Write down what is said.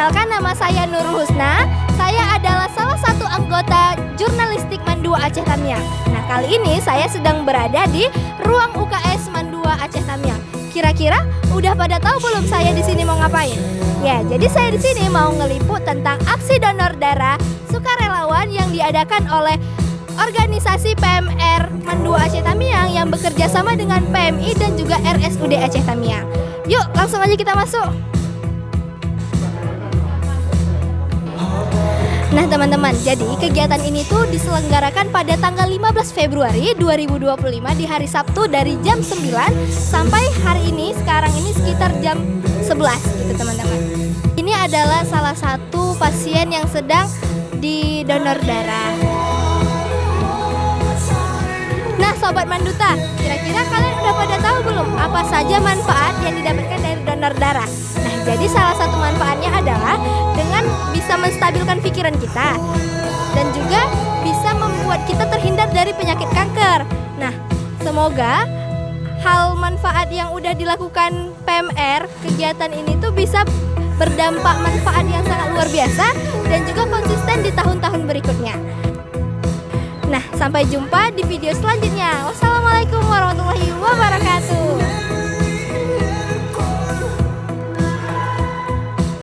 Perkenalkan, nama saya Nurul Husna. Saya adalah salah satu anggota jurnalistik Mandua Aceh Tamiang. Nah, kali ini saya sedang berada di ruang UKS Mandua Aceh Tamiang. Kira-kira udah pada tahu belum saya di sini mau ngapain? Ya, jadi saya di sini mau ngeliput tentang aksi donor darah sukarelawan yang diadakan oleh organisasi PMR Mandua Aceh Tamiang yang bekerja sama dengan PMI dan juga RSUD Aceh Tamiang. Yuk, langsung aja kita masuk. Nah teman-teman, jadi kegiatan ini tuh diselenggarakan pada tanggal 15 Februari 2025 di hari Sabtu dari jam 9 sampai hari ini, sekarang ini sekitar jam 11 gitu teman-teman. Ini adalah salah satu pasien yang sedang didonor darah. Nah Sobat Manduta, kira-kira kalian udah pada tahu belum apa saja manfaat yang didapatkan dari donor darah? Nah jadi salah satu manfaatnya adalah dengan bisa menstabilkan pikiran kita dan juga bisa membuat kita terhindar dari penyakit kanker. Nah semoga hal manfaat yang udah dilakukan PMR, kegiatan ini tuh bisa berdampak manfaat yang sangat luar biasa dan juga konsisten di tahun-tahun berikutnya. Nah, sampai jumpa di video selanjutnya. Wassalamualaikum warahmatullahi wabarakatuh.